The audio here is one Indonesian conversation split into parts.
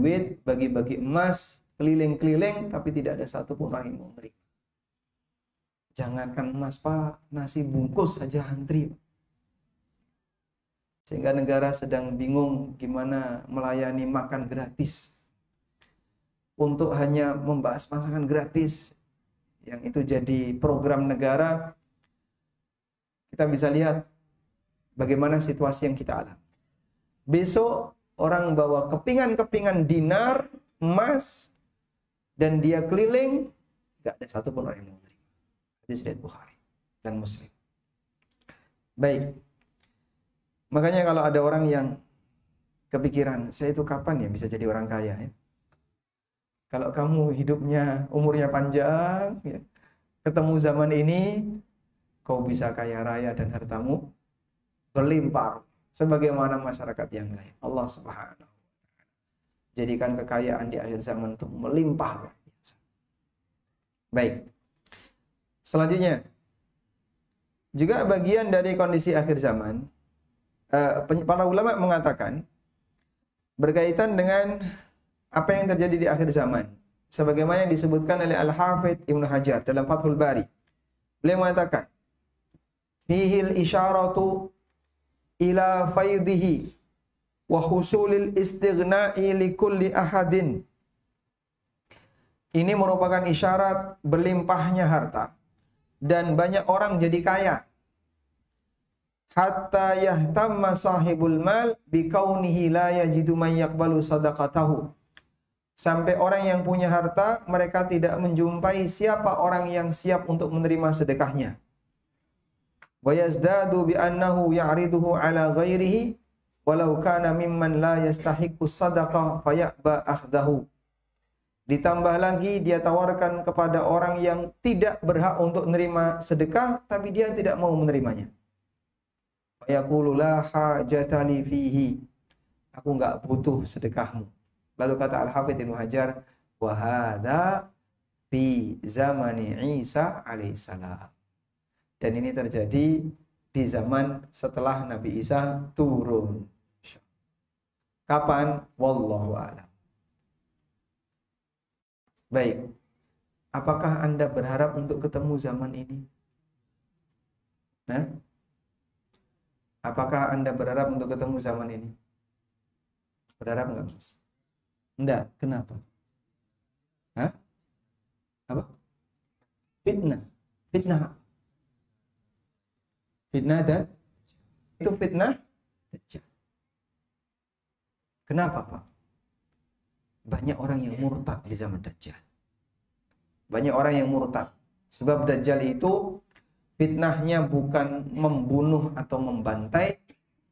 duit, bagi-bagi emas, keliling-keliling, tapi tidak ada satupun orang yang mau menerima. Jangankan emas, Pak, nasi bungkus saja antri. Sehingga negara sedang bingung gimana melayani makan gratis. Untuk hanya membahas masakan gratis, yang itu jadi program negara, kita bisa lihat bagaimana situasi yang kita alami. Besok orang bawa kepingan-kepingan dinar, emas, dan dia keliling, gak ada satupun orang yang mau menerima. Hadis riwayat Bukhari dan Muslim. Baik. Makanya kalau ada orang yang kepikiran, saya itu kapan ya bisa jadi orang kaya ya? Kalau kamu hidupnya, umurnya panjang, ya, ketemu zaman ini, kau bisa kaya raya dan hartamu berlimpah. Sebagaimana masyarakat yang lain. Allah Subhanahu wa Ta'ala jadikan kekayaan di akhir zaman itu melimpah. Baik. Selanjutnya, juga bagian dari kondisi akhir zaman, para ulama mengatakan berkaitan dengan apa yang terjadi di akhir zaman, sebagaimana yang disebutkan oleh Al-Hafidz Ibnu Hajar dalam Fathul Bari. Beliau mengatakan, fihil isyaratu ila faidihi wa husulil istighna'i li kulli ahadin. Ini merupakan isyarat berlimpahnya harta dan banyak orang jadi kaya. Hatta yahtamma sahibul mal bikaunihi la yajidu man yaqbalu sadaqatahu. Sampai orang yang punya harta, mereka tidak menjumpai siapa orang yang siap untuk menerima sedekahnya. Wa yazdadu bi annahu ya'riduhu ala ghairihi walau kana mimman la yastahiqqu sadaqah fayaba akhdahu. Ditambah lagi dia tawarkan kepada orang yang tidak berhak untuk menerima sedekah, tapi dia tidak mau menerimanya. Fayaqulu la hajata li fihi. Aku enggak butuh sedekahmu. Lalu kata Al-Hafidz Ibnu Hajar, wa hadza fi zamani Isa alaihissalam. Dan ini terjadi di zaman setelah Nabi Isa turun. Kapan? Wallahu a'lam. Baik. Apakah Anda berharap untuk ketemu zaman ini? Nah? Apakah Anda berharap untuk ketemu zaman ini? Berharap enggak, Mas? Enggak. Kenapa? Hah? Apa? Fitnah. Fitnah. Fitnah dan itu fitnah Dajjal. Kenapa, Pak? Banyak orang yang murtad di zaman Dajjal. Banyak orang yang murtad. Sebab Dajjal itu fitnahnya bukan membunuh atau membantai,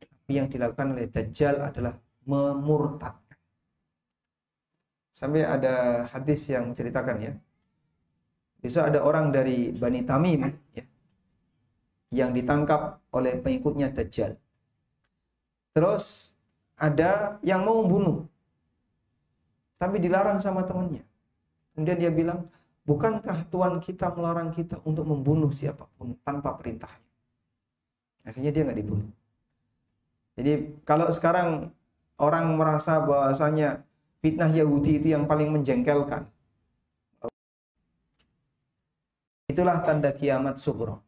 tapi yang dilakukan oleh Dajjal adalah memurtadkan. Sampai ada hadis yang menceritakan ya. Besok ada orang dari Bani Tamim ya, yang ditangkap oleh pengikutnya Dajjal. Terus ada yang mau membunuh, tapi dilarang sama temannya. Kemudian dia bilang, bukankah Tuhan kita melarang kita untuk membunuh siapapun tanpa perintahnya? Akhirnya dia nggak dibunuh. Jadi kalau sekarang orang merasa bahwasanya fitnah Yahudi itu yang paling menjengkelkan, itulah tanda kiamat sughra.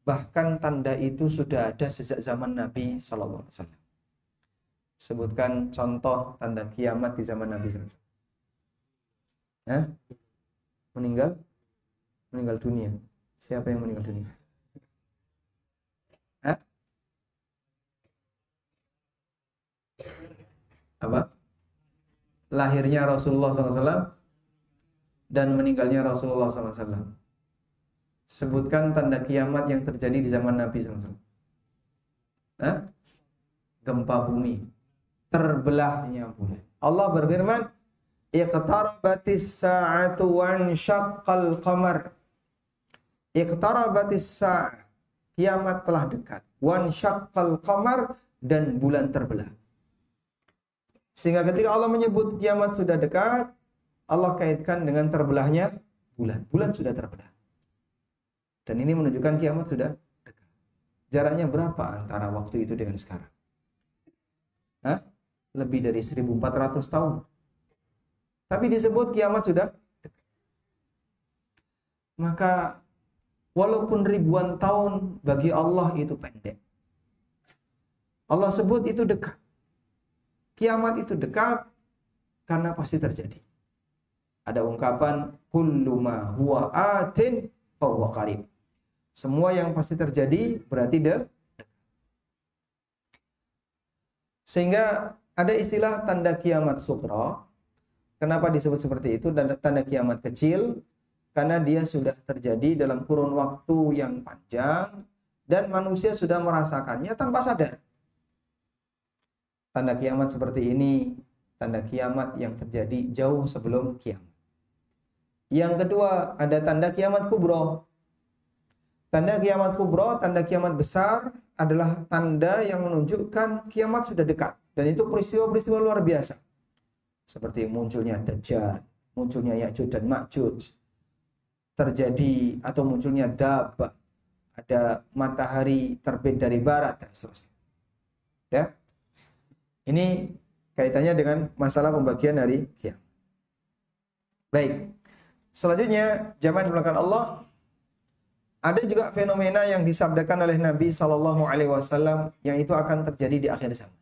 Bahkan tanda itu sudah ada sejak zaman Nabi SAW. Sebutkan contoh tanda kiamat di zaman Nabi SAW. Hah? Meninggal? Meninggal dunia. Siapa yang meninggal dunia? Hah? Apa? Lahirnya Rasulullah SAW dan meninggalnya Rasulullah SAW. Sebutkan tanda kiamat yang terjadi di zaman Nabi SAW. Hah? Gempa bumi, terbelahnya bulan. Allah berfirman, iqtarabatis sa'atu wansyaqqal qamar. Iqtarabatis sa'ah, kiamat telah dekat. Wansyaqqal qamar, dan bulan terbelah. Sehingga ketika Allah menyebut kiamat sudah dekat, Allah kaitkan dengan terbelahnya bulan. Bulan sudah terbelah. Dan ini menunjukkan kiamat sudah dekat. Jaraknya berapa antara waktu itu dengan sekarang? Hah? lebih dari 1400 tahun. Tapi disebut kiamat sudah dekat. Maka walaupun ribuan tahun bagi Allah itu pendek, Allah sebut itu dekat. Kiamat itu dekat karena pasti terjadi. Ada ungkapan kullu ma huwa atin fa huwa qarib. Semua yang pasti terjadi berarti dekat. Sehingga ada istilah tanda kiamat sughra. Kenapa disebut seperti itu? Dan tanda kiamat kecil karena dia sudah terjadi dalam kurun waktu yang panjang dan manusia sudah merasakannya tanpa sadar. Tanda kiamat seperti ini, tanda kiamat yang terjadi jauh sebelum kiamat. Yang kedua, ada tanda kiamat kubro. Tanda kiamat kubro, tanda kiamat besar adalah tanda yang menunjukkan kiamat sudah dekat. Dan itu peristiwa-peristiwa luar biasa. Seperti munculnya Dajjal, munculnya Ya'juj dan Ma'juj. Terjadi atau munculnya Dabbah. Ada matahari terbit dari barat dan seterusnya. Ya. Ini kaitannya dengan masalah pembagian hari kiamat. Baik. Selanjutnya, jamaah dimulakan Allah, ada juga fenomena yang disabdakan oleh Nabi SAW yang itu akan terjadi di akhir zaman.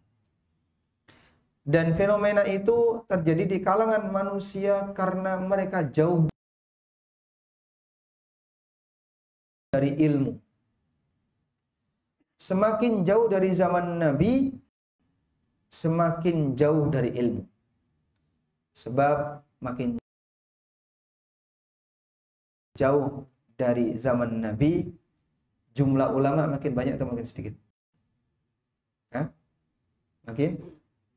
Dan fenomena itu terjadi di kalangan manusia karena mereka jauh dari ilmu. Semakin jauh dari zaman Nabi, semakin jauh dari ilmu. Sebab makin jauh dari zaman Nabi, jumlah ulama makin banyak atau makin sedikit? Hah? Makin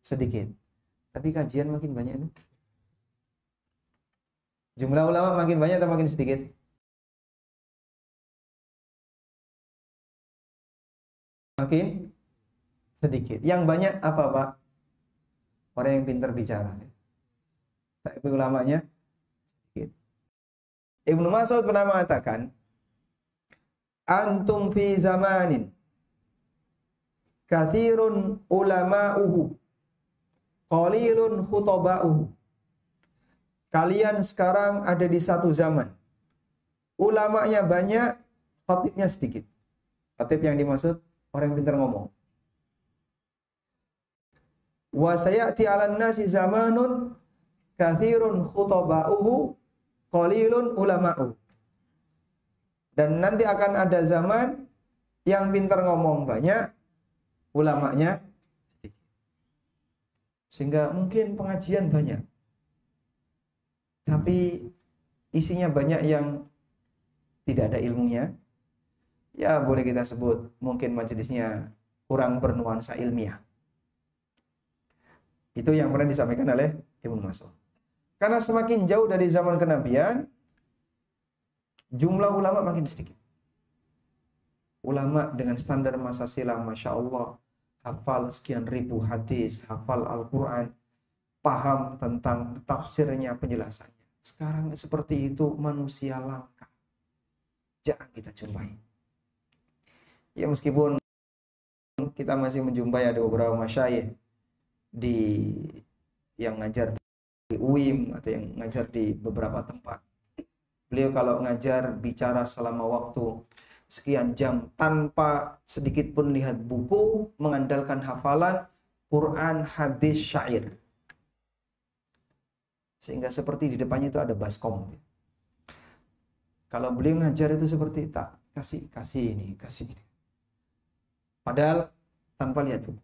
sedikit. Tapi kajian makin banyak itu. Jumlah ulama makin banyak atau makin sedikit? Makin sedikit. Yang banyak apa, Pak? Orang yang pintar bicara. Tapi ulamanya sedikit. Ibnu Mas'ud pernah mengatakan, antum fi zamanin kathirun ulama'uhu qalilun khutaba'uhu. Kalian sekarang ada di satu zaman. Ulamanya banyak, khatibnya sedikit. Khatib yang dimaksud orang yang pintar ngomong. Wa sayati 'alan nasi zamanun kathirun khutaba'uhu qalilun ulama'u. Dan nanti akan ada zaman yang pintar ngomong banyak, ulamanya sedikit. Sehingga mungkin pengajian banyak, tapi isinya banyak yang tidak ada ilmunya. Ya boleh kita sebut mungkin majelisnya kurang bernuansa ilmiah. Itu yang pernah disampaikan oleh Ibnu Mas'ud. Karena semakin jauh dari zaman kenabian, jumlah ulama makin sedikit. Ulama dengan standar masa silam, Masya Allah, hafal sekian ribu hadis, hafal Al-Quran, paham tentang tafsirnya, penjelasannya. Sekarang seperti itu manusia langka. Jarang kita jumpai. Ya meskipun kita masih menjumpai ada beberapa masyayikh yang ngajar di UIM atau yang ngajar di beberapa tempat. Beliau kalau ngajar bicara selama waktu sekian jam tanpa sedikit pun lihat buku, mengandalkan hafalan Quran, hadis, syair. Sehingga seperti di depannya itu ada baskom. Kalau beliau ngajar itu seperti tak kasih ini. Padahal tanpa lihat buku.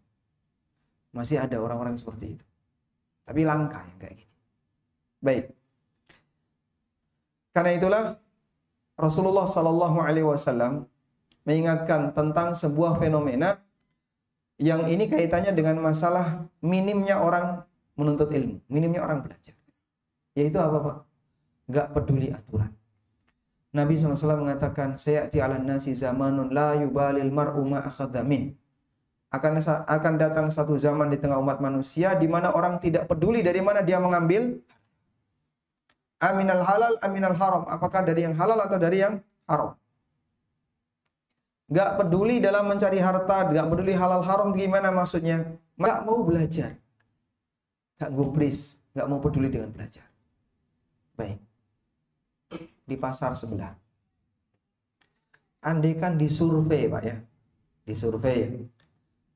Masih ada orang-orang seperti itu. Tapi langka yang kayak gini. Baik. Karena itulah Rasulullah SAW mengingatkan tentang sebuah fenomena yang ini kaitannya dengan masalah minimnya orang menuntut ilmu, minimnya orang belajar. Yaitu apa, Pak? Gak peduli aturan. Nabi SAW mengatakan, sayati 'alan nasi zamanun la yubalil mar'u ma akhadha min. Akan datang satu zaman di tengah umat manusia di mana orang tidak peduli dari mana dia mengambil. Aminal halal, aminal haram. Apakah dari yang halal atau dari yang haram? Gak peduli dalam mencari harta, gak peduli halal haram gimana maksudnya. Gak mau belajar. nggak gubris, nggak mau peduli dengan belajar. Baik, di pasar sebelah. Andai kan disurvei Pak ya, disurvei.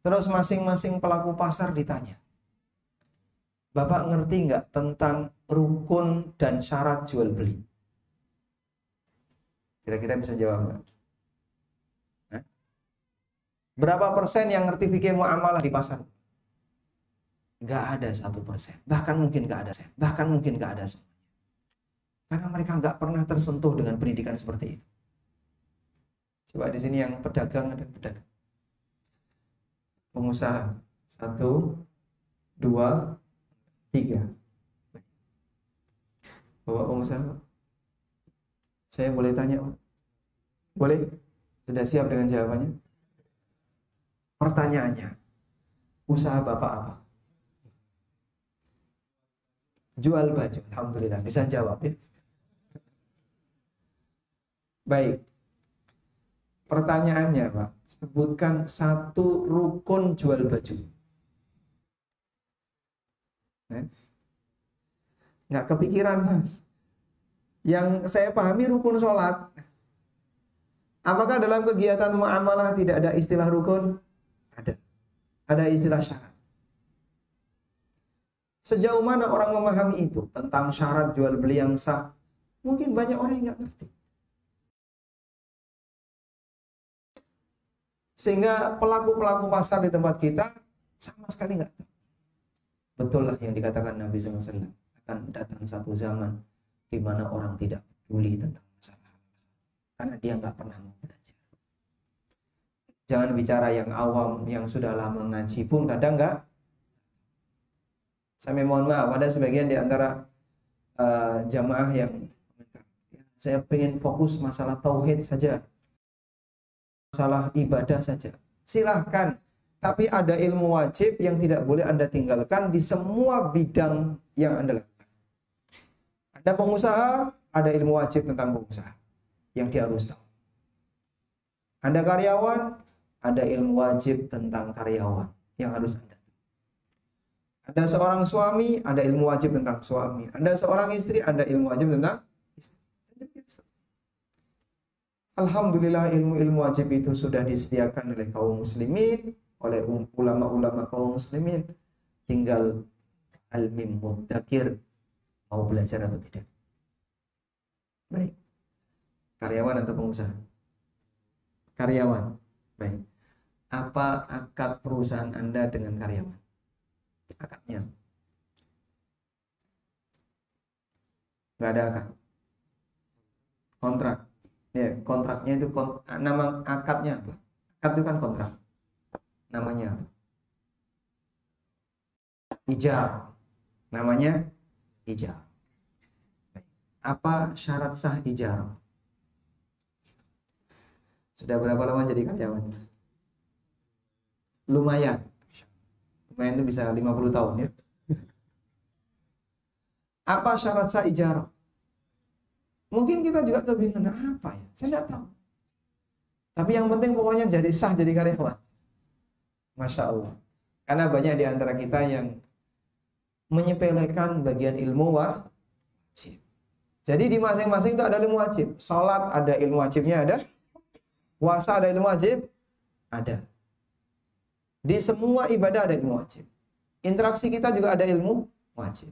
Terus masing-masing pelaku pasar ditanya, Bapak ngerti nggak tentang rukun dan syarat jual beli? Kira-kira bisa jawab nggak? Hah? Berapa persen yang ngerti fikih muamalah di pasar? Nggak ada 1%. Bahkan mungkin nggak ada. Bahkan mungkin nggak ada. Karena mereka nggak pernah tersentuh dengan pendidikan seperti itu. Coba di sini yang pedagang, ada pedagang. Pengusaha. 1, 2, 3. Bapak pengusaha, saya boleh tanya Pak? Boleh? Sudah siap dengan jawabannya? Pertanyaannya, usaha Bapak apa? Jual baju. Alhamdulillah, bisa jawab ya. Baik. Pertanyaannya Pak, sebutkan satu rukun jual baju. Nggak kepikiran Mas. Yang saya pahami rukun sholat. Apakah dalam kegiatan muamalah tidak ada istilah rukun? Ada. Ada istilah syarat. Sejauh mana orang memahami itu tentang syarat jual beli yang sah? Mungkin banyak orang yang nggak ngerti. Sehingga pelaku-pelaku pasar di tempat kita sama sekali nggak tahu. Betul lah yang dikatakan Nabi SAW. Akan datang satu zaman di mana orang tidak peduli tentang masalah. Karena dia nggak pernah mau belajar. Jangan bicara yang awam, yang sudah lama ngaji pun kadang nggak. Saya mohon maaf, ada sebagian di antara jamaah yang saya pengen fokus masalah tauhid saja, masalah ibadah saja. Silahkan, tapi ada ilmu wajib yang tidak boleh Anda tinggalkan di semua bidang yang Anda lakukan. Ada pengusaha, ada ilmu wajib tentang pengusaha yang dia harus tahu. Anda karyawan, ada ilmu wajib tentang karyawan yang harus Anda tahu. Ada seorang suami, ada ilmu wajib tentang suami. Anda seorang istri, ada ilmu wajib tentang istri. Alhamdulillah ilmu-ilmu wajib itu sudah disediakan oleh kaum muslimin, oleh ulama-ulama kaum muslimin. Tinggal al-mim muddakir, mau belajar atau tidak. Baik. Karyawan atau pengusaha? Karyawan. Baik. Apa akad perusahaan Anda dengan karyawan? Akadnya. Nggak ada akad. Kontrak. Ya, kontraknya itu nama akadnya apa? Akad itu kan kontrak. Namanya apa? Ijar. Namanya ijar. Apa syarat sah ijar? Sudah berapa lama jadi karyawan? Lumayan. Lumayan itu bisa 50 tahun ya. Apa syarat sah ijar? Mungkin kita juga kebingungan, apa ya? Saya tidak tahu. Tapi yang penting pokoknya jadi sah jadi karyawan. Masya Allah. Karena banyak di antara kita yang menyepelekan bagian ilmu wajib. Jadi di masing-masing itu ada ilmu wajib. Salat ada ilmu wajibnya, ada. Puasa ada ilmu wajib, ada. Di semua ibadah ada ilmu wajib. Interaksi kita juga ada ilmu wajib.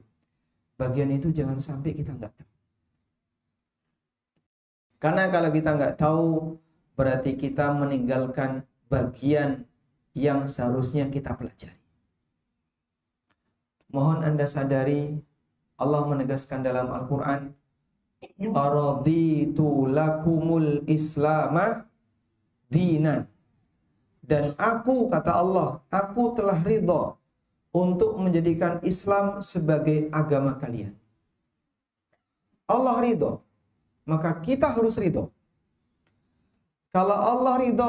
Bagian itu jangan sampai kita nggak tahu. Karena kalau kita nggak tahu, berarti kita meninggalkan bagian yang seharusnya kita pelajari. Mohon Anda sadari, Allah menegaskan dalam Al-Quran, "Waraditu lakumul islama dinan." Dan aku, kata Allah, aku telah ridho untuk menjadikan Islam sebagai agama kalian. Allah ridho, maka kita harus ridho. Kalau Allah ridho,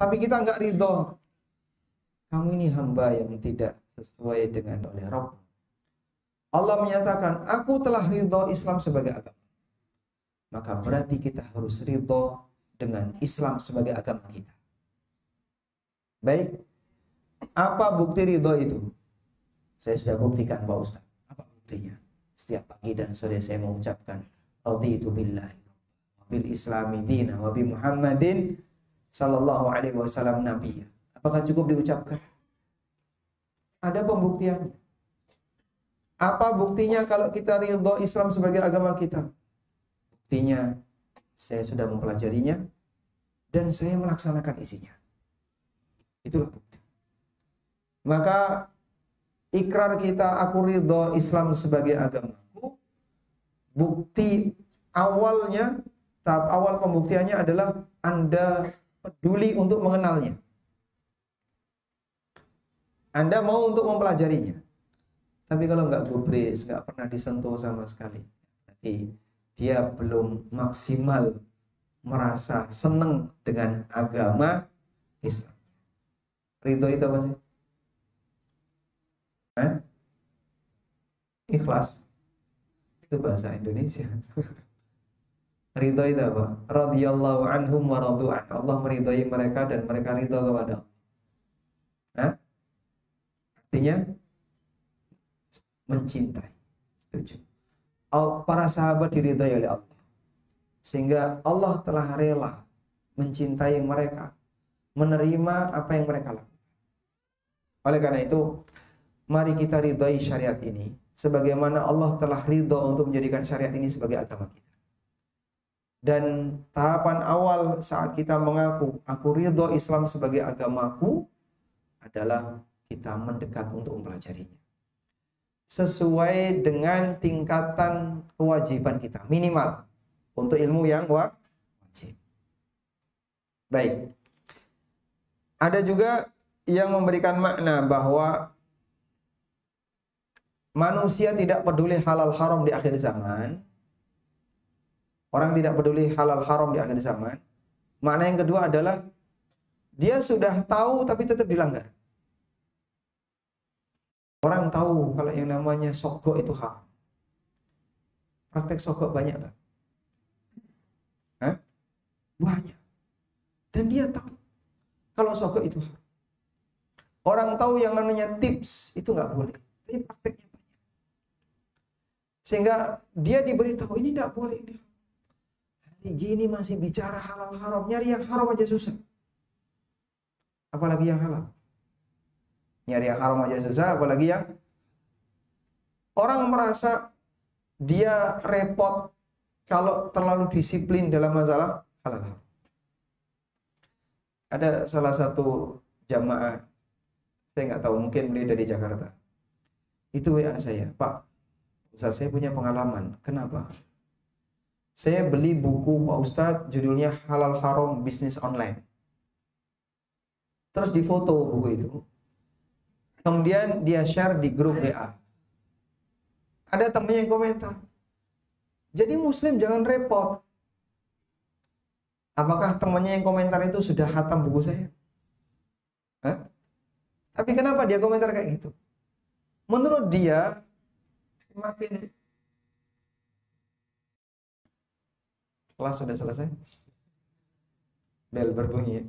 tapi kita nggak ridho. Kamu ini hamba yang tidak sesuai dengan oleh Rabb. Allah menyatakan, aku telah ridho Islam sebagai agama. Maka berarti kita harus ridho dengan Islam sebagai agama kita. Baik, apa bukti ridho itu? Saya sudah buktikan Pak Ustaz. Apa buktinya? Setiap pagi dan sore saya mengucapkan raditu billahi bil islami dina wa bi Muhammadin sallallahu alaihi wasallam nabiyya. Apakah cukup diucapkan? Ada pembuktiannya. Apa buktinya kalau kita ridho Islam sebagai agama kita? Buktinya saya sudah mempelajarinya dan saya melaksanakan isinya. Itulah bukti. Maka ikrar kita, aku ridho Islam sebagai agamaku, bukti awalnya, tahap awal pembuktiannya adalah Anda peduli untuk mengenalnya. Anda mau untuk mempelajarinya. Tapi kalau nggak gubris, nggak pernah disentuh sama sekali, berarti dia belum maksimal merasa senang dengan agama Islam. Ridho itu apa sih? Ikhlas. Itu bahasa Indonesia. Ridho itu apa? Radhiyallahu anhum wa radu an. Allah meridhai mereka dan mereka ridho kepada Allah. Artinya mencintai. Setuju. Para sahabat diridhai oleh Allah. Sehingga Allah telah rela mencintai mereka, menerima apa yang mereka lakukan. Oleh karena itu, mari kita ridhai syariat ini sebagaimana Allah telah ridho untuk menjadikan syariat ini sebagai agama kita. Dan tahapan awal saat kita mengaku aku ridho Islam sebagai agamaku adalah kita mendekat untuk mempelajarinya sesuai dengan tingkatan kewajiban kita minimal untuk ilmu yang wajib. Baik. Ada juga yang memberikan makna bahwa manusia tidak peduli halal haram di akhir zaman. Orang tidak peduli halal haram di akhir zaman. Makna yang kedua adalah dia sudah tahu tapi tetap dilanggar. Orang tahu kalau yang namanya sogok itu haram. Praktek sogok banyak tak? Banyak. Dan dia tahu kalau sogok itu haram. Orang tahu yang namanya tips itu nggak boleh, tapi prakteknya banyak. Sehingga dia diberitahu ini nggak boleh. Hari gini masih bicara halal haram, nyari yang haram aja susah. Apalagi yang halal. Nyari yang haram aja susah, apalagi yang orang merasa dia repot kalau terlalu disiplin dalam masalah halal haram. Ada salah satu jamaah, saya nggak tahu, mungkin beliau dari Jakarta. Itu WA saya, Pak, Ustaz saya punya pengalaman. Kenapa? Saya beli buku Pak Ustadz, judulnya Halal Haram Bisnis Online. Terus difoto buku itu. Kemudian dia share di grup WA. Ada temennya yang komentar. Jadi muslim jangan repot. Apakah temannya yang komentar itu sudah khatam buku saya? Tapi kenapa dia komentar kayak gitu? Menurut dia, semakin kelas sudah selesai, bel berbunyi.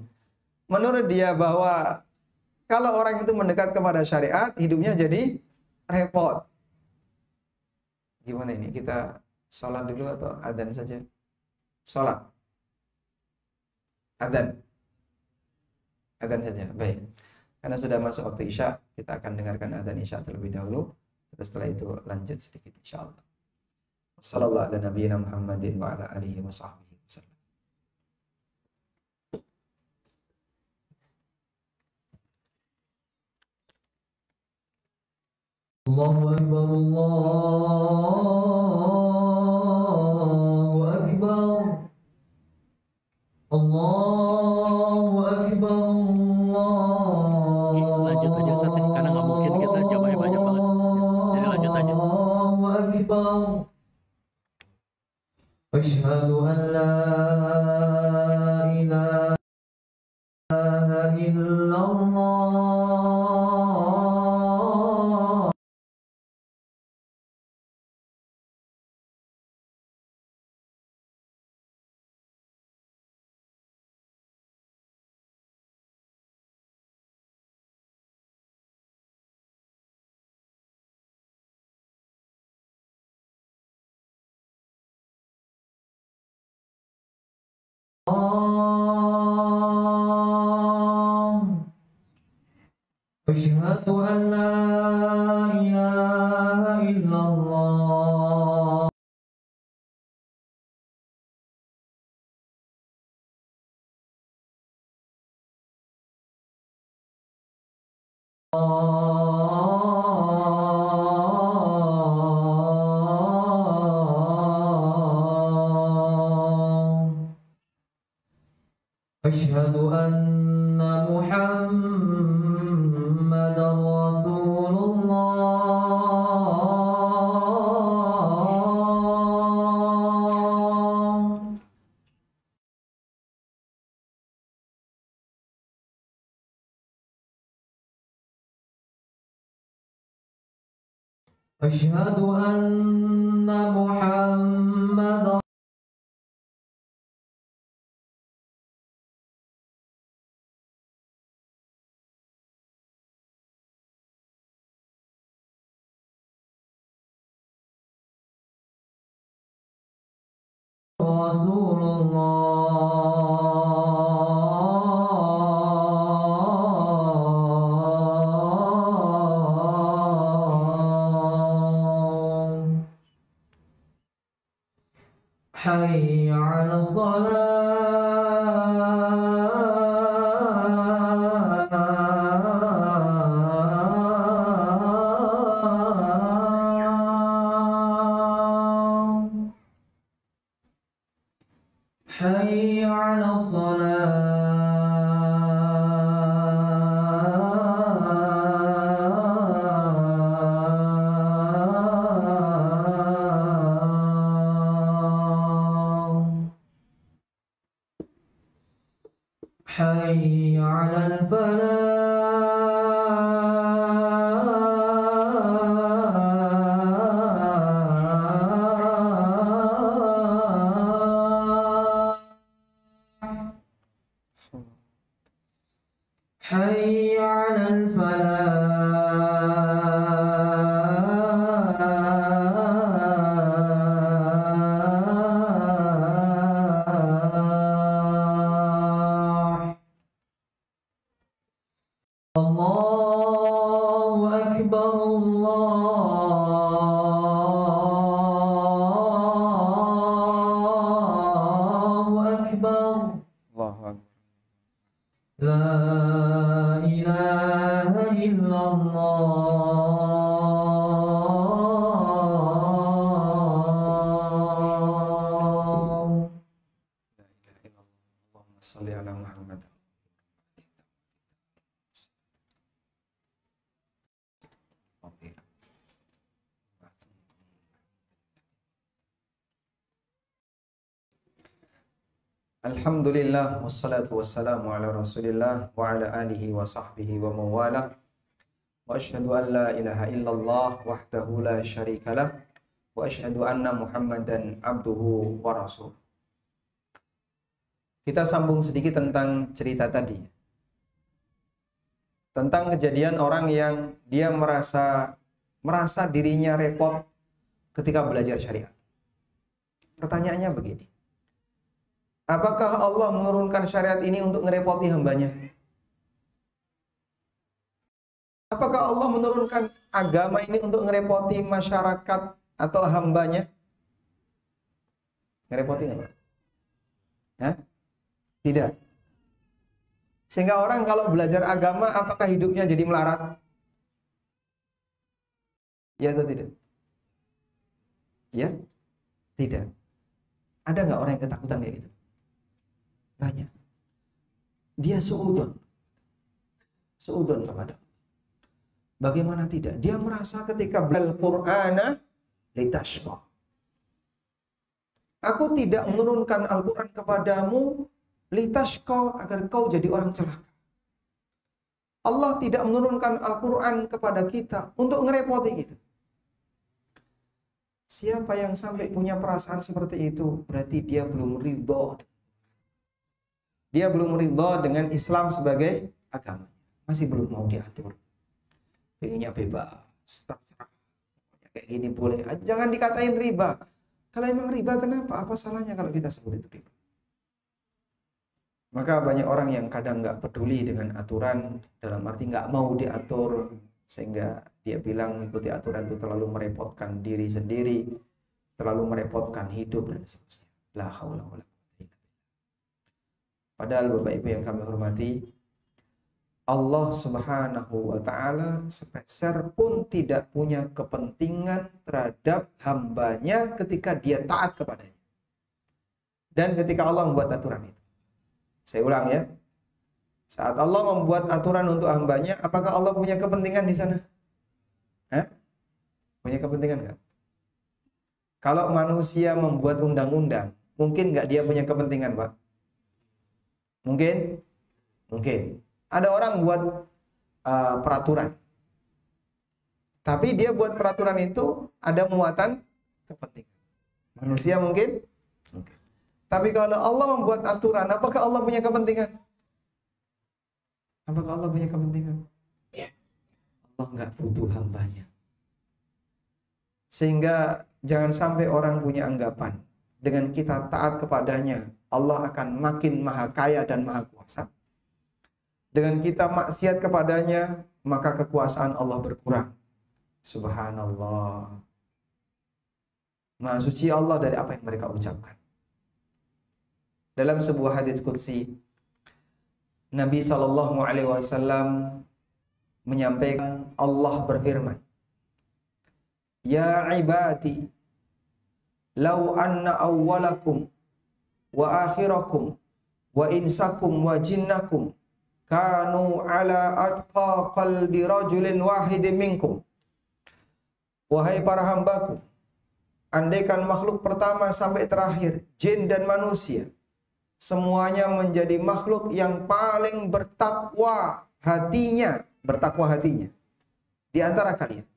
Menurut dia bahwa kalau orang itu mendekat kepada syariat, hidupnya jadi repot. Gimana ini? Kita sholat dulu atau adzan saja? Sholat. Adzan. Adzan saja. Baik. Karena sudah masuk waktu Isya, kita akan dengarkan adzan Isya terlebih dahulu. Terus setelah itu lanjut sedikit insyaallah. Sallallahu ala nabiyina Muhammadin wa ala alihi wa sahbihi wasallam. Allahu akbar, Allahu akbar. Allahu akbar, Lanjut aja Ustaz, karena nggak mungkin kita jamaahnya banyak banget. Jadi lanjut aja. Allahu akbar. Asyhadu an la ilaha أشهد أن لا إله إلا الله أشهد أن محمدا رسول الله أشهد أن محمدا رسول الله حي على الصلاة حي على الصلاة حي على الفلاح حي على الفلاح الله أكبر الله أكبر Allahu Akbar. لا إله إلا الله La ilaha illallah. Allahumma shalli ala Muhammad. Alhamdulillah wassalatu wassalamu ala Rasulillah wa ala alihi wa sahbihi wa mawala. Wa asyhadu an la ilaha illallah wahdahu la syarikalah wa asyhadu anna Muhammadan abduhu wa rasul. Kita sambung sedikit tentang cerita tadi. Tentang kejadian orang yang dia merasa dirinya repot ketika belajar syariat. Pertanyaannya begini. Apakah Allah menurunkan syariat ini untuk ngerepoti hambanya? Apakah Allah menurunkan agama ini untuk ngerepoti masyarakat atau hambanya? Ngerepoti nggak, Pak? Hah? Tidak. Sehingga orang kalau belajar agama, apakah hidupnya jadi melarat? Ya atau tidak? Ya? Tidak. Ada nggak orang yang ketakutan kayak gitu? Banyak. Dia suudzon kepada. Bagaimana tidak? Dia merasa ketika belajar Al-Qur'ana litashqa. Aku tidak menurunkan Al-Qur'an kepadamu litashqa agar kau jadi orang celaka. Allah tidak menurunkan Al-Qur'an kepada kita untuk ngerepoti kita. Siapa yang sampai punya perasaan seperti itu, berarti dia belum ridho. Dia belum ridho dengan Islam sebagai agama. Masih belum mau diatur. Pengennya bebas, terserah. Kayak gini boleh. Jangan dikatain riba. Kalau emang riba, kenapa? Apa salahnya kalau kita sebut itu riba? Maka banyak orang yang kadang nggak peduli dengan aturan, dalam arti nggak mau diatur, sehingga dia bilang mengikuti aturan itu terlalu merepotkan diri sendiri, terlalu merepotkan hidup dan seterusnya. La haula wala quwwata illa billah. Padahal Bapak Ibu yang kami hormati, Allah Subhanahu wa taala sepeser pun tidak punya kepentingan terhadap hambanya ketika dia taat kepadanya. Dan ketika Allah membuat aturan itu. Saya ulang ya. Saat Allah membuat aturan untuk hambanya, apakah Allah punya kepentingan di sana? Hah? Punya kepentingan nggak? Kalau manusia membuat undang-undang, mungkin nggak dia punya kepentingan, Pak? Mungkin? Mungkin. Ada orang buat peraturan. Tapi dia buat peraturan itu ada muatan kepentingan. Manusia mungkin? Mungkin. Tapi kalau Allah membuat aturan, apakah Allah punya kepentingan? Apakah Allah punya kepentingan? Allah nggak butuh hambanya. Sehingga jangan sampai orang punya anggapan dengan kita taat kepadanya, Allah akan makin maha kaya dan maha kuasa. Dengan kita maksiat kepadanya, maka kekuasaan Allah berkurang. Subhanallah. Maha suci Allah dari apa yang mereka ucapkan. Dalam sebuah hadis qudsi, Nabi SAW menyampaikan, Allah berfirman, Ya ibadi, law anna awwalakum wa akhirakum wa insakum wa jinnakum kanu ala atqa qalbi rajulin wahidin minkum. Wahai para hambaku, andaikan makhluk pertama sampai terakhir, jin dan manusia, semuanya menjadi makhluk yang paling bertakwa hatinya di antara kalian.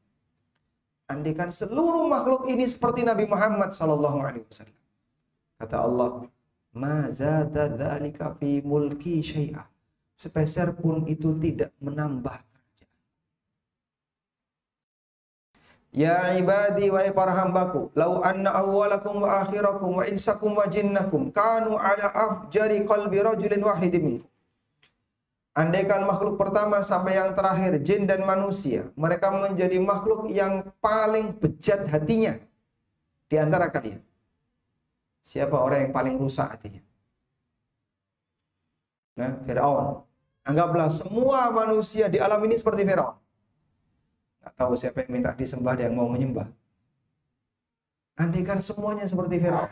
Andaikan seluruh makhluk ini seperti Nabi Muhammad SAW. Kata Allah, ma zada dzalika fi mulki syai'a. Sepeser pun itu tidak menambah kerajaan. Ya ibadi, wahai para hambaku, lau anna awwalakum wa akhirakum wa insakum wa jinnakum kanu ala afjari qalbi rajulin wahidin minkum. Andaikan makhluk pertama sampai yang terakhir, jin dan manusia, mereka menjadi makhluk yang paling bejat hatinya di antara kalian. Siapa orang yang paling rusak hatinya? Nah, Firaun. Anggaplah semua manusia di alam ini seperti Firaun. Nggak tahu siapa yang minta disembah dan yang mau menyembah. Andaikan semuanya seperti Firaun,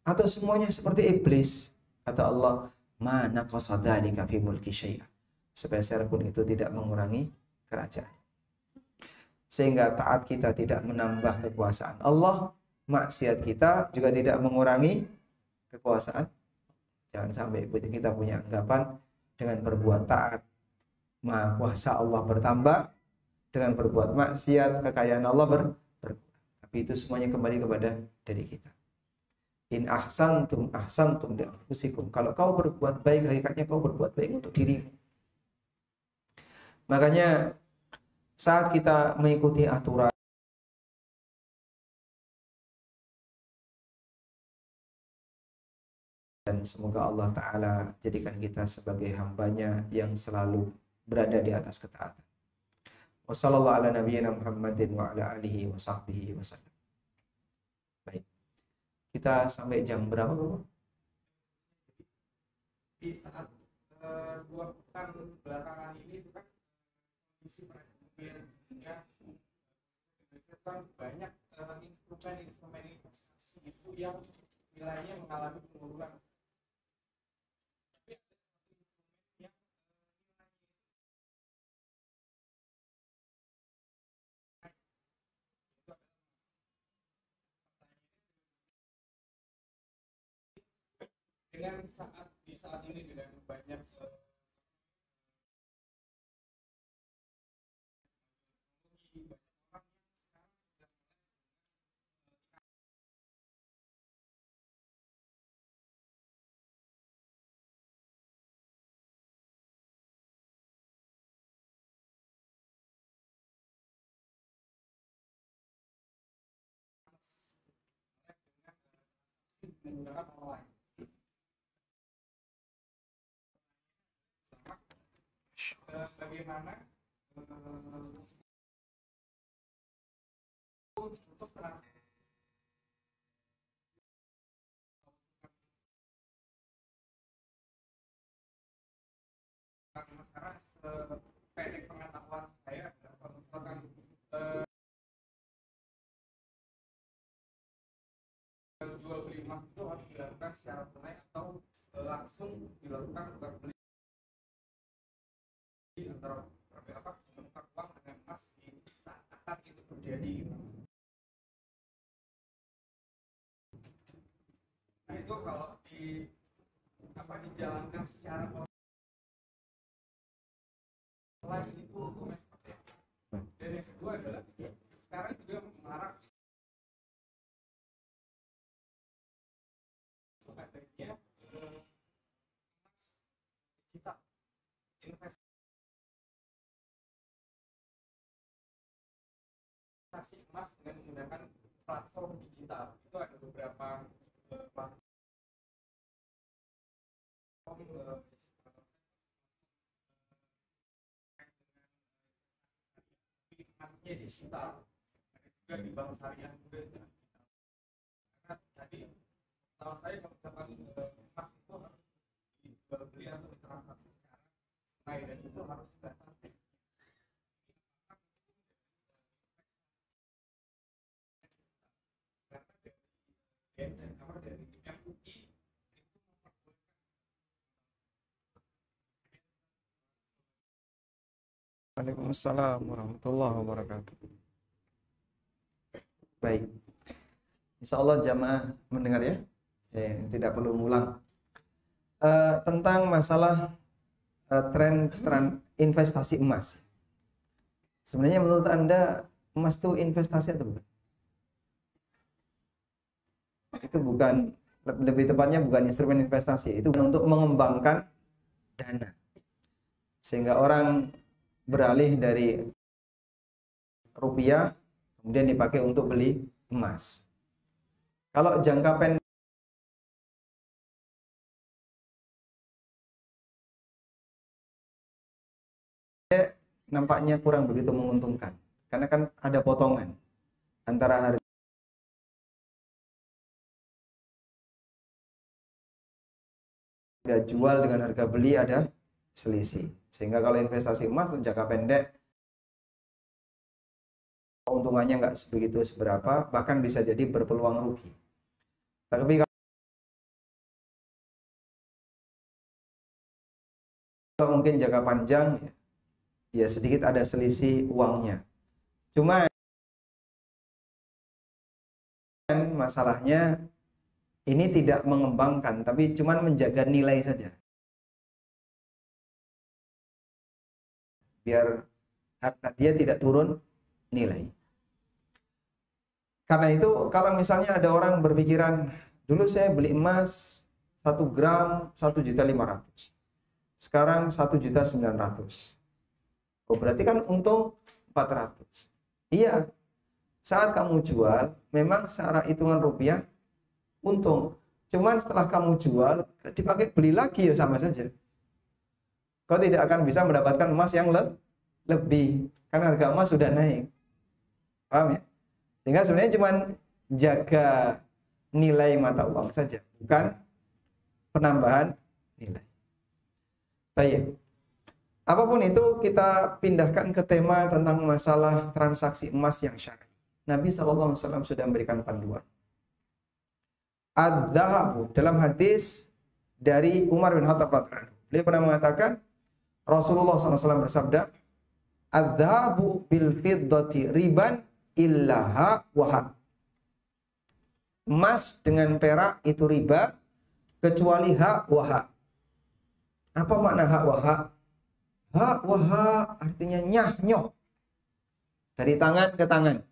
atau semuanya seperti iblis, kata Allah, mana qasadhalika fi mulki syai'a. Sepeser pun itu tidak mengurangi kerajaan. Sehingga taat kita tidak menambah kekuasaan Allah, maksiat kita juga tidak mengurangi kekuasaan. Jangan sampai kita punya anggapan dengan berbuat taat, maha kuasa Allah bertambah, dengan berbuat maksiat, kekayaan Allah berkurang. Tapi itu semuanya kembali kepada diri kita. In ahsantum li anfusikum. Kalau kau berbuat baik, hakikatnya kau berbuat baik untuk dirimu. Makanya saat kita mengikuti aturan, dan semoga Allah Ta'ala jadikan kita sebagai hambanya yang selalu berada di atas ketaatan. Wassallallahu ala nabiyyina Muhammadin wa ala alihi wa sahbihi wasallam. Baik. Kita sampai jam berapa, Bapak? Di saat 2 pekan belakangan ini itu kan kondisi perekonomian dunia itu kan banyak instrumen investasi itu yang nilainya mengalami penurunan. Dengan di saat ini dengan banyak menggunakan online. bagaimana untuk sekarang sependek pengetahuan saya kalau misalkan jual beli emas itu harus dilakukan secara tunai atau langsung dilakukan tukar beli antara menukar uang dengan emas di saat akad itu terjadi. Nah itu kalau dijalankan secara online itu hukumnya seperti apa? Dan yang kedua adalah sekarang juga melarang adanya digital investasi emas dengan menggunakan platform digital. Itu ada beberapa platform emasnya digital. Ada juga di bank syariah juga digital. Karena tadi kalau saya kalau misalkan emas itu harus dijual beli atau ditransaksi secara tunai dan itu harus sudah tertib. Karena dari MUI Waalaikumsalam warahmatullahi wabarakatuh. Baik, insya Allah jamaah mendengar ya. Saya tidak perlu ngulang tentang masalah tren investasi emas. Sebenarnya menurut Anda emas itu investasi atau bukan? Itu bukan, lebih tepatnya bukan instrumen investasi, itu untuk mengembangkan dana sehingga orang beralih dari rupiah kemudian dipakai untuk beli emas. Kalau jangka pendek nampaknya kurang begitu menguntungkan karena kan ada potongan antara harga jual dengan harga beli, ada selisih. Sehingga kalau investasi emas untuk jangka pendek keuntungannya nggak sebegitu seberapa, bahkan bisa jadi berpeluang rugi. Tapi kalau mungkin jangka panjang ya sedikit ada selisih uangnya. Cuma masalahnya ini tidak mengembangkan, tapi cuma menjaga nilai saja. Biar harga dia tidak turun nilai. Karena itu kalau misalnya ada orang berpikiran, dulu saya beli emas 1 gram 1.500.000. Sekarang 1.900.000. Oh, berarti kan untung 400. Iya. Saat kamu jual, memang secara hitungan rupiah untung. Cuman setelah kamu jual, dipakai beli lagi ya sama saja. Kau tidak akan bisa mendapatkan emas yang lebih, karena harga emas sudah naik. Paham ya? Sehingga sebenarnya cuma jaga nilai mata uang saja, bukan penambahan nilai. Baik. Apapun itu, kita pindahkan ke tema tentang masalah transaksi emas yang syar'i. Nabi SAW sudah memberikan panduan. Adz-dzahabu, dalam hadis dari Umar bin Khattab radhiyallahu anhu, beliau pernah mengatakan, Rasulullah SAW bersabda, adz-dzahabu bil fiddati riban illaha wahab. Emas dengan perak itu riba kecuali hak wahab. Apa makna hak wahab? Hak wahab artinya nyah nyoh, dari tangan ke tangan.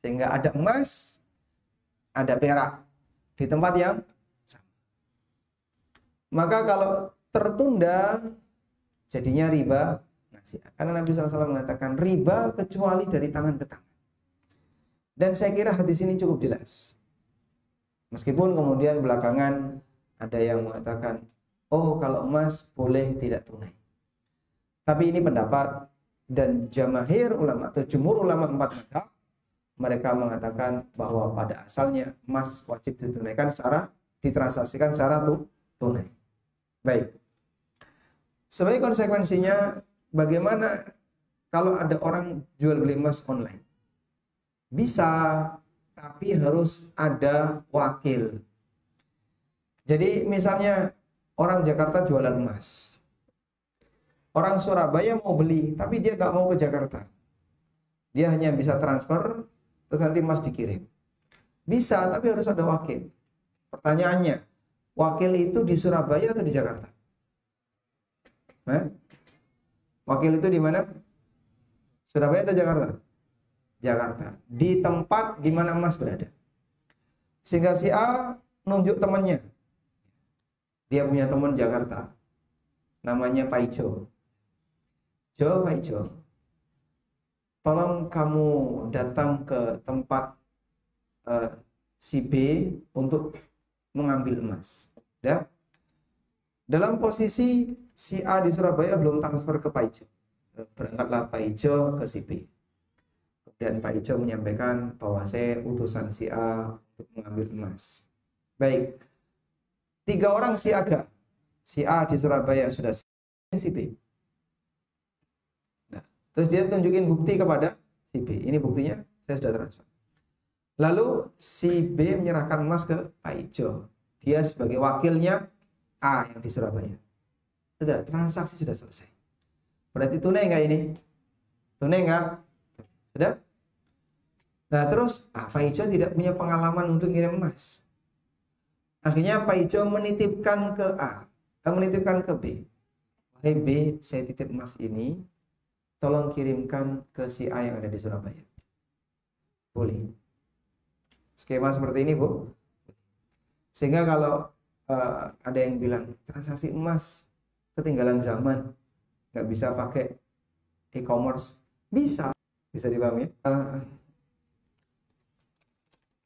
Sehingga ada emas, ada perak di tempat yang sama. Maka kalau tertunda jadinya riba nasi'ah. Karena Nabi SAW mengatakan riba kecuali dari tangan ke tangan. Dan saya kira hadis ini cukup jelas. Meskipun kemudian belakangan ada yang mengatakan, oh kalau emas boleh tidak tunai. Tapi ini pendapat dan jamahir ulama atau jumhur ulama 4 mazhab, mereka mengatakan bahwa pada asalnya emas wajib ditunaikan secara ditransaksikan secara tunai. Baik. Sebagai konsekuensinya, bagaimana kalau ada orang jual beli emas online? Bisa, tapi harus ada wakil. Jadi misalnya orang Jakarta jualan emas. Orang Surabaya mau beli, tapi dia nggak mau ke Jakarta. Dia hanya bisa transfer, terus nanti emas dikirim. Bisa, tapi harus ada wakil. Pertanyaannya, wakil itu di Surabaya atau di Jakarta? Wakil itu di mana? Surabaya atau Jakarta? Jakarta. Di tempat di mana emas berada. Sehingga si A nunjuk temannya. Dia punya teman Jakarta. Namanya Pak Ijo. Pak Ijo, tolong kamu datang ke tempat si B untuk mengambil emas. Ya. Dalam posisi si A di Surabaya belum transfer ke Pak Ijo. Berangkatlah Pak Ijo ke si B. Kemudian Pak Ijo menyampaikan bahwa saya utusan si A untuk mengambil emas. Baik. 3 orang si A di Surabaya sudah si B. Nah, terus dia tunjukin bukti kepada si B. Ini buktinya, saya sudah transfer. Lalu si B menyerahkan emas ke Pak Ijo. Dia sebagai wakilnya A yang di Surabaya. Sudah, transaksi sudah selesai. Berarti tunai nggak ini? Tunai nggak? Sudah? Nah terus Pak Ijo tidak punya pengalaman untuk ngirim emas. Akhirnya Pak Ijo menitipkan ke menitipkan ke B. Wahai B, saya titip emas ini, tolong kirimkan ke si A yang ada di Surabaya. Boleh. Skema seperti ini, Bu. Sehingga kalau ada yang bilang transaksi emas ketinggalan zaman, nggak bisa pakai e-commerce, bisa dipahami ya.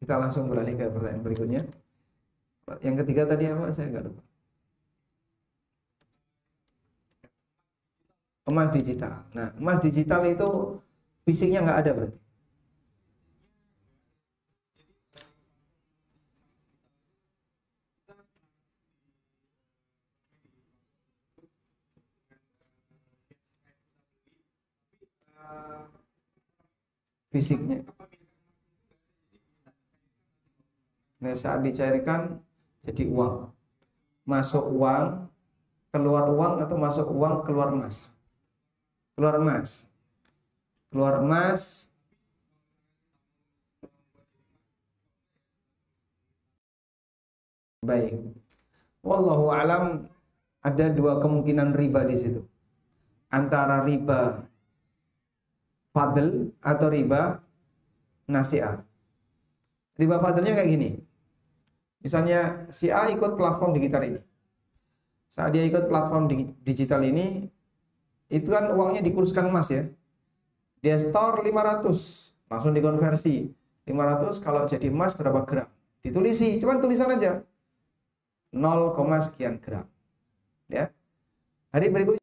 Kita langsung beralih ke pertanyaan berikutnya. Yang ketiga tadi apa? Saya nggak lupa. Emas digital. Nah, emas digital itu fisiknya nggak ada berarti. Fisiknya. Nah, saat dicairkan jadi uang. Masuk uang, keluar uang, atau masuk uang, keluar emas. Keluar emas. Keluar emas. Baik. Wallahu alam, ada 2 kemungkinan riba di situ. Antara riba fadl atau riba nasi'ah. Riba fadlnya kayak gini. Misalnya si A ikut platform digital ini. Saat dia ikut platform digital ini, itu kan uangnya dikurskan emas ya. Dia store 500, langsung dikonversi. 500 kalau jadi emas berapa gram? Ditulisi, cuman tulisan aja. 0, sekian gram. Ya. Hari berikutnya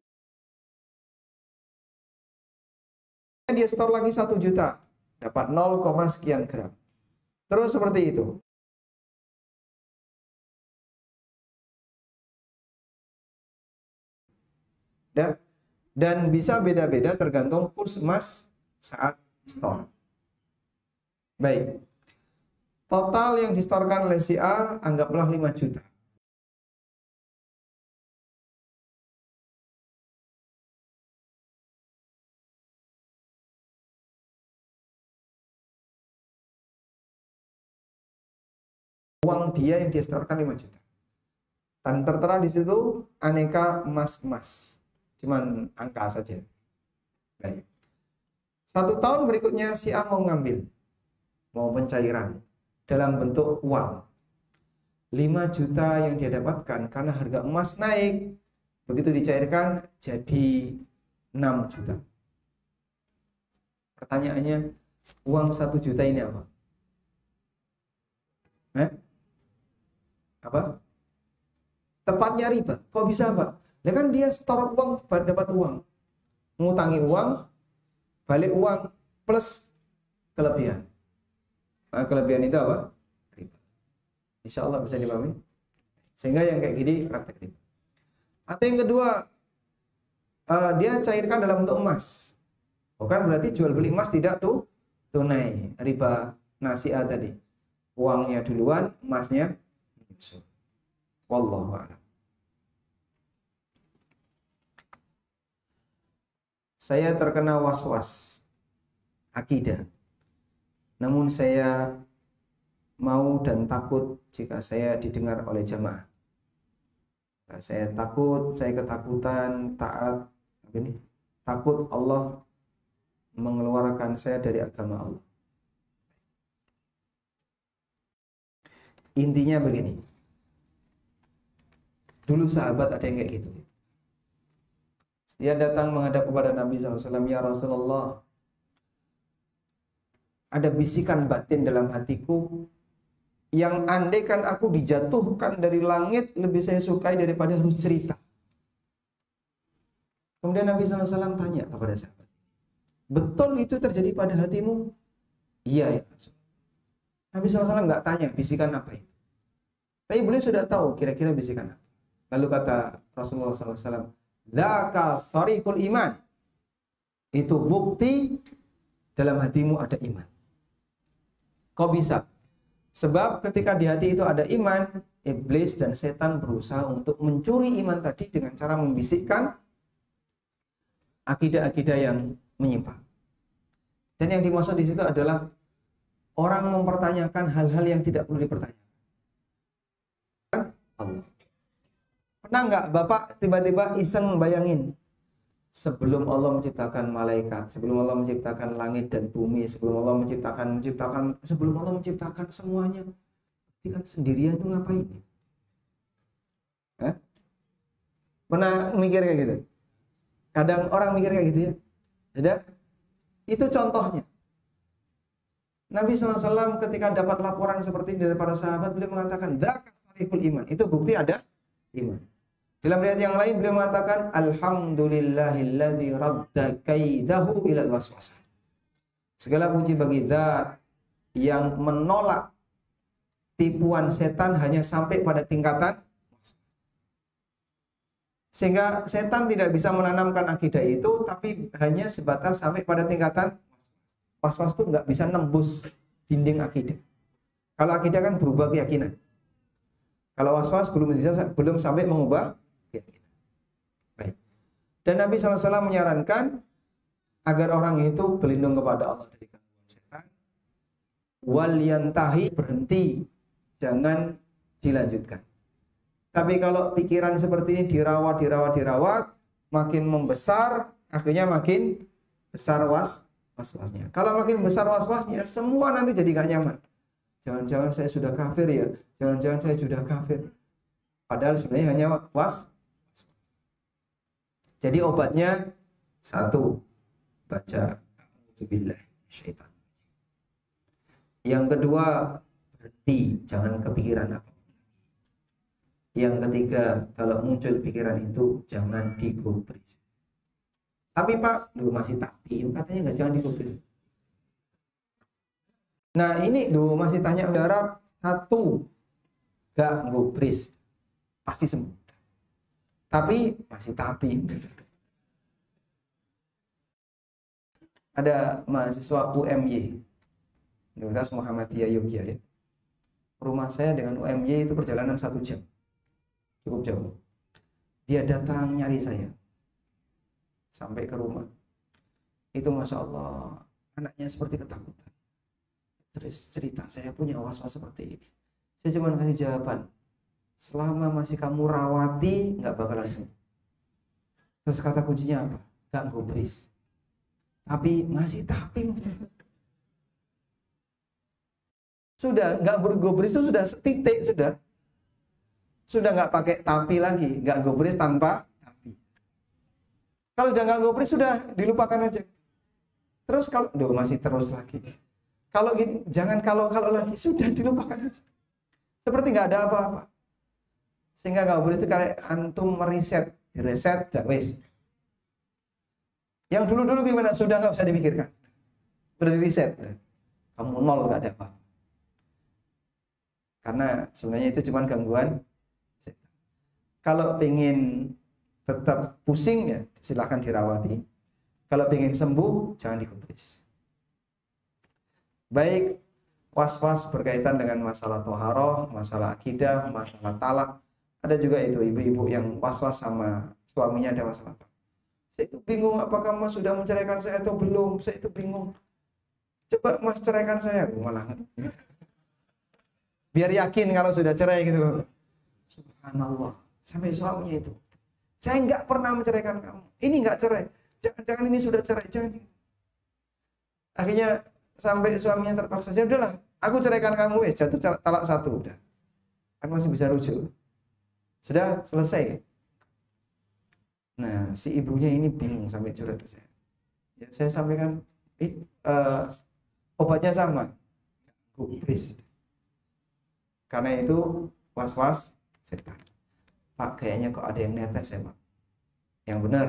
dia store lagi 1 juta, dapat 0, sekian gram. Terus seperti itu. Dan bisa beda-beda tergantung kurs emas saat store. Baik. Total yang distorkan oleh si A anggaplah 5 juta. Uang dia yang distorkan 5 juta. Dan tertera di situ aneka emas-emas. Cuman angka saja. Baik. 1 tahun berikutnya si A mau ngambil. Mau pencairan. Dalam bentuk uang. 5 juta yang dia dapatkan karena harga emas naik. Begitu dicairkan jadi 6 juta. Pertanyaannya, uang 1 juta ini apa? Apa? Tepatnya riba. Kok bisa, Pak? Nah kan dia store uang dapat uang. ngutangi uang, balik uang plus kelebihan. Nah, kelebihan itu apa? Riba. Insya Allah bisa dipahami. Sehingga yang kayak gini praktek riba. Atau yang kedua, dia cairkan dalam bentuk emas. Bukan berarti jual beli emas tidak tuh tunai, riba nasi'ah tadi. Uangnya duluan, emasnya nyusul. Wallahu a'lam. Saya terkena was-was akidah. Namun saya mau dan takut jika saya didengar oleh jamaah. Nah, saya takut, saya ketakutan, takut Allah mengeluarkan saya dari agama Allah. Intinya begini. Dulu sahabat ada yang kayak gitu. Dia datang menghadap kepada Nabi SAW, ya Rasulullah, ada bisikan batin dalam hatiku yang andaikan aku dijatuhkan dari langit lebih saya sukai daripada harus cerita. Kemudian Nabi SAW tanya kepada sahabat, betul itu terjadi pada hatimu? Iya ya. Nabi SAW nggak tanya bisikan apa itu. Tapi beliau sudah tahu kira-kira bisikan apa. Lalu kata Rasulullah SAW, dzaka sharikul iman. Itu bukti dalam hatimu ada iman. Kok bisa? Sebab ketika di hati itu ada iman, iblis dan setan berusaha untuk mencuri iman tadi dengan cara membisikkan akidah-akidah yang menyimpang. Dan yang dimaksud di situ adalah orang mempertanyakan hal-hal yang tidak perlu dipertanyakan. Allah. Pernah nggak Bapak tiba-tiba iseng bayangin sebelum Allah menciptakan malaikat, sebelum Allah menciptakan langit dan bumi, sebelum Allah menciptakan semuanya, berarti kan sendirian tuh ngapain? Pernah mikir kayak gitu? Kadang orang mikir kayak gitu ya. Ada? Itu contohnya. Nabi SAW ketika dapat laporan seperti ini dari para sahabat, beliau mengatakan, dzaka sharikul iman. Itu bukti ada iman. Dalam riwayat yang lain beliau mengatakan, alhamdulillahilladzi radda kaidahu ilal waswasah. Segala puji bagi Zat yang menolak tipuan setan hanya sampai pada tingkatan sehingga setan tidak bisa menanamkan akidah itu, tapi hanya sebatas sampai pada tingkatan was-was itu nggak bisa nembus dinding akidah. Kalau akidah kan berubah keyakinan. Kalau was-was belum sampai mengubah keyakinan. Baik. Dan Nabi SAW menyarankan agar orang itu berlindung kepada Allah dari gangguan setan. Wal yantahi, berhenti, jangan dilanjutkan. Tapi kalau pikiran seperti ini dirawat, makin membesar, akhirnya makin besar was-wasnya. Kalau makin besar was-wasnya, semua nanti jadi gak nyaman. Jangan-jangan saya sudah kafir ya, jangan-jangan saya sudah kafir. Padahal sebenarnya hanya was. Jadi obatnya satu, baca a'udzubillahi minasyaitonir rajim. Yang kedua, berhenti, jangan kepikiran apa. Yang ketiga, kalau muncul pikiran itu jangan digubris. Tapi Pak, lu masih tapi, katanya nggak jangan digubris. Nah ini masih tanya Arab, satu, nggak gubris, pasti sembuh. Tapi masih tapi. Ada mahasiswa UMY, Universitas Muhammadiyah Yogyakarta ya. Rumah saya dengan UMY itu perjalanan 1 jam. Cukup jauh. Dia datang nyari saya sampai ke rumah. Itu Masya Allah, anaknya seperti ketakutan. Terus cerita, saya punya was-was seperti ini. Saya cuma kasih jawaban, selama masih kamu rawati nggak bakalan sembuh. Terus kata kuncinya apa? Nggak gubris. Tapi masih tapi. Sudah nggak bergubris itu sudah titik, sudah nggak pakai tapi lagi, nggak gubris tanpa tapi. Kalau udah nggak gubris sudah dilupakan aja. Terus kalau masih terus lagi. Kalau gini, jangan kalau lagi, sudah dilupakan aja. Seperti nggak ada apa-apa. Sehingga nggak boleh itu kayak antum meriset, direset, gak wes. Yang dulu-dulu gimana? Sudah nggak usah dipikirkan. Sudah di reset. Kamu nol, nggak ada apa. Karena sebenarnya itu cuma gangguan setan. Kalau pengen tetap pusing ya silakan dirawati. Kalau pengen sembuh jangan dikempes. Baik was-was berkaitan dengan masalah toharoh, masalah akidah, masalah talak. Ada juga itu ibu-ibu yang was-was sama suaminya ada masalah. Saya itu bingung apakah Mas sudah menceraikan saya atau belum. Saya itu bingung. Coba Mas ceraikan saya. Malah biar yakin kalau sudah cerai gitu loh. Subhanallah. Sampai suaminya itu. Saya nggak pernah menceraikan kamu. Ini nggak cerai. Jangan-jangan ini sudah cerai. Jangan. Akhirnya sampai suaminya terpaksa. Ya udahlah. Aku ceraikan kamu. Jatuh talak 1 udah. Kan masih bisa rujuk. Sudah selesai. Nah, si ibunya ini bingung sampai curhat ke saya. Ya, saya sampaikan, obatnya sama. Gubris. Karena itu was-was setan. Pak, kayaknya kok ada yang netes ya Pak. Yang benar.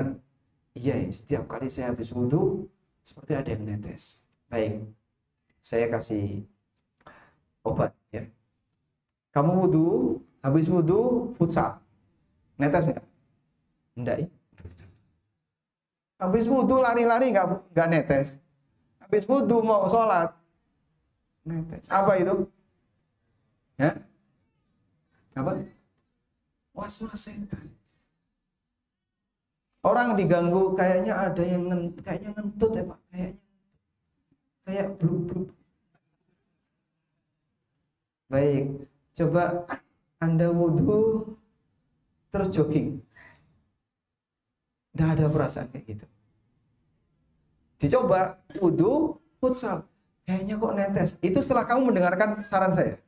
Iya, setiap kali saya habis wudhu, seperti ada yang netes. Baik, saya kasih obat ya. Kamu wudhu, habis wudhu, futsal. Netes nggak? Enggak ya. Habis wudhu lari-lari nggak netes. Habis wudhu mau sholat netes. Apa itu? Ya? Apa? Was-was setan. Orang diganggu kayaknya ada yang kayaknya ngentut ya Pak, kayaknya kayak blub-blub. Baik, coba Anda wudhu terus jogging. Nggak ada perasaan kayak gitu. Dicoba wudhu futsal, kayaknya kok netes. Itu setelah kamu mendengarkan saran saya.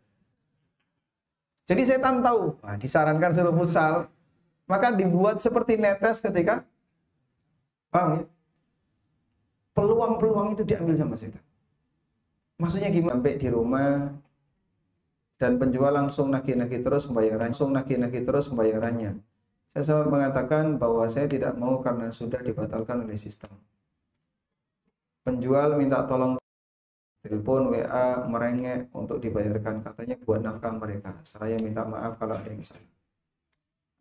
Jadi setan tahu, disarankan suruh futsal, maka dibuat seperti netes ketika, paham ya? Peluang-peluang itu diambil sama setan. Maksudnya gimana? Sampai di rumah dan penjual langsung nagih-nagih terus pembayarannya. Saya sempat mengatakan bahwa saya tidak mau karena sudah dibatalkan oleh sistem. Penjual minta tolong telepon, WA, merengek untuk dibayarkan, katanya buat nafkah mereka. Saya minta maaf kalau ada yang salah.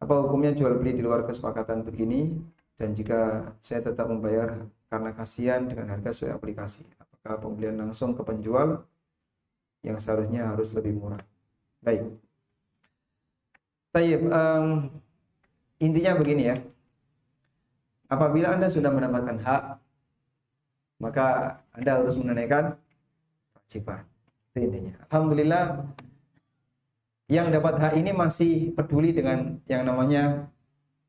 Apa hukumnya jual beli di luar kesepakatan begini? Dan jika saya tetap membayar karena kasihan dengan harga sesuai aplikasi, apakah pembelian langsung ke penjual yang seharusnya harus lebih murah? Baik. Tayyib, intinya begini ya. Apabila Anda sudah mendapatkan hak, maka Anda harus menunaikan kewajiban. Itu intinya. Alhamdulillah yang dapat hak ini masih peduli dengan yang namanya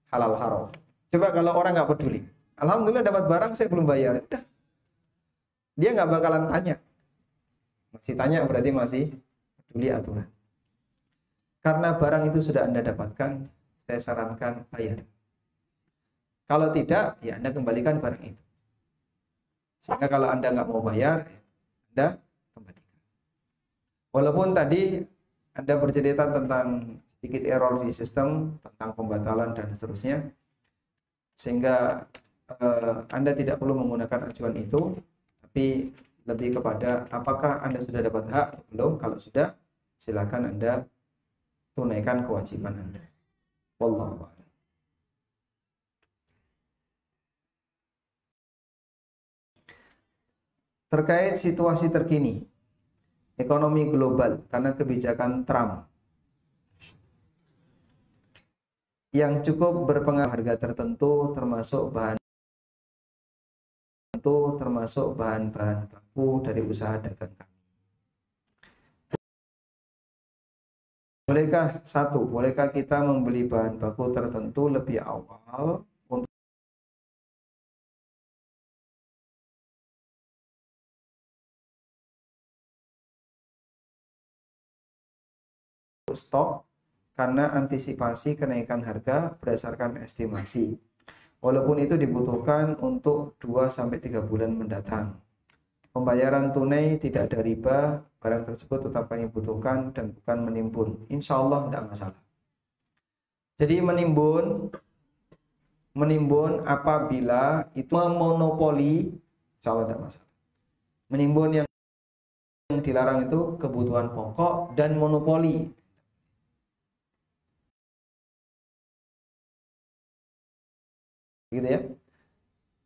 halal haram. Coba kalau orang nggak peduli, alhamdulillah dapat barang saya belum bayar, udah. Dia nggak bakalan tanya. Masih tanya berarti masih peduli aturan. Karena barang itu sudah Anda dapatkan, saya sarankan bayar. Kalau tidak, ya Anda kembalikan barang itu. Sehingga kalau Anda nggak mau bayar, Anda kembalikan. Walaupun tadi Anda bercerita tentang sedikit error di sistem, tentang pembatalan dan seterusnya, sehingga Anda tidak perlu menggunakan acuan itu, tapi lebih kepada apakah Anda sudah dapat hak atau belum. Kalau sudah, silakan Anda tunaikan kewajiban Anda. Wallahu a'lam. Terkait situasi terkini ekonomi global karena kebijakan Trump yang cukup berpengaruh harga tertentu termasuk bahan-bahan baku dari usaha dagang kami. Bolehkah kita membeli bahan baku tertentu lebih awal untuk stok karena antisipasi kenaikan harga berdasarkan estimasi. Walaupun itu dibutuhkan untuk 2-3 bulan mendatang. Pembayaran tunai tidak ada riba, barang tersebut tetap kami butuhkan dan bukan menimbun. Insya Allah tidak masalah. Jadi menimbun Menimbun apabila itu memonopoli, insya Allah tidak masalah. Menimbun yang dilarang itu kebutuhan pokok dan monopoli. Gitu ya.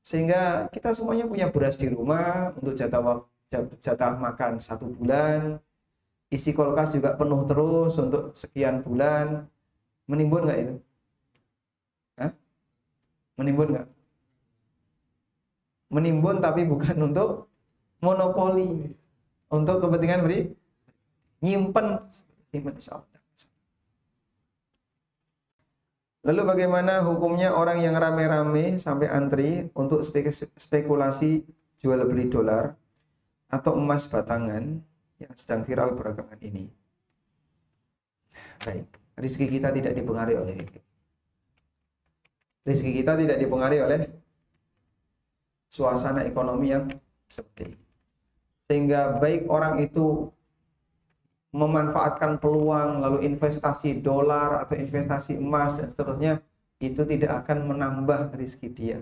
Sehingga kita semuanya punya beras di rumah untuk jatah makan 1 bulan. Isi kulkas juga penuh terus untuk sekian bulan. Menimbun nggak itu? Hah? Menimbun nggak? Menimbun tapi bukan untuk monopoli, untuk kepentingan nyimpen insya Allah. Lalu bagaimana hukumnya orang yang rame-rame sampai antri untuk spekulasi jual beli dolar atau emas batangan yang sedang viral belakangan ini? Baik, rezeki kita tidak dipengaruhi oleh itu. Rezeki kita tidak dipengaruhi oleh suasana ekonomi yang seperti ini. Sehingga baik orang itu memanfaatkan peluang lalu investasi dolar atau investasi emas dan seterusnya, itu tidak akan menambah rezeki dia.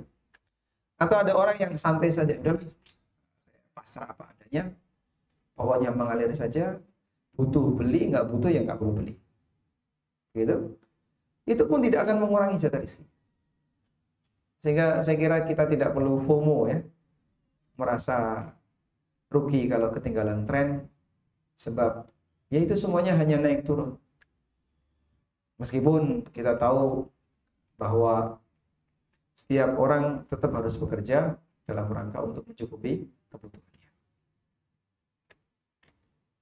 Atau ada orang yang santai saja, udah pasrah apa adanya, pokoknya mengalir saja, butuh beli, nggak butuh ya nggak perlu beli, gitu. Itu pun tidak akan mengurangi jatah rezeki. Sehingga saya kira kita tidak perlu FOMO ya, merasa rugi kalau ketinggalan tren, sebab ya itu semuanya hanya naik turun. Meskipun kita tahu bahwa setiap orang tetap harus bekerja dalam rangka untuk mencukupi kebutuhannya.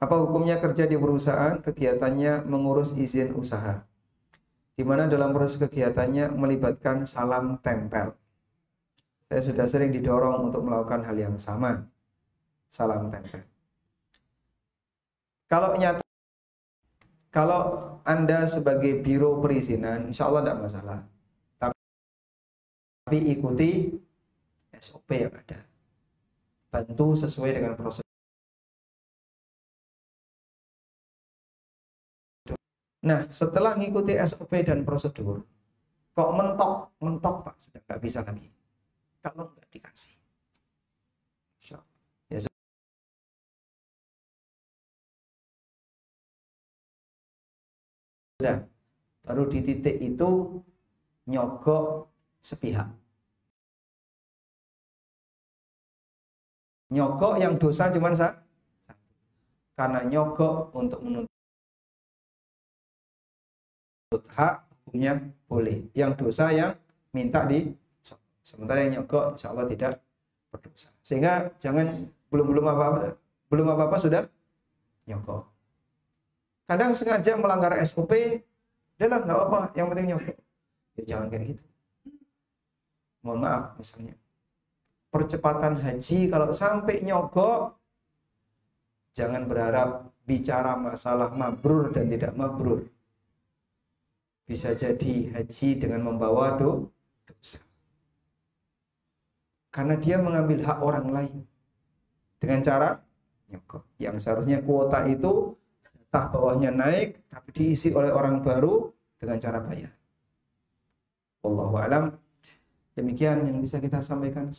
Apa hukumnya kerja di perusahaan, kegiatannya mengurus izin usaha, di mana dalam proses kegiatannya melibatkan salam tempel. Saya sudah sering didorong untuk melakukan hal yang sama, salam tempel. Kalau Anda sebagai biro perizinan, insya Allah tidak masalah. Tapi ikuti SOP yang ada. Bantu sesuai dengan prosedur. Nah, setelah mengikuti SOP dan prosedur, kok mentok Pak, sudah nggak bisa lagi. Kalau nggak dikasih, insya Allah. Ya, sudah, baru di titik itu nyogok sepihak. Nyogok yang dosa cuma satu. Karena nyogok untuk menuntut hak, hukumnya boleh. Yang dosa yang minta di, sementara yang nyogok insya Allah tidak berdosa. Sehingga jangan belum apa-apa sudah nyogok. Kadang sengaja melanggar SOP, udahlah nggak apa, yang penting nyogok. Ya jangan kayak gitu. Mohon maaf, misalnya percepatan haji kalau sampai nyogok, jangan berharap bicara masalah mabrur dan tidak mabrur. Bisa jadi haji dengan membawa dosa. Karena dia mengambil hak orang lain dengan cara nyogok. Yang seharusnya kuota itu jatah bawahnya naik, tapi diisi oleh orang baru dengan cara bayar. Wallahu a'lam. Demikian yang bisa kita sampaikan.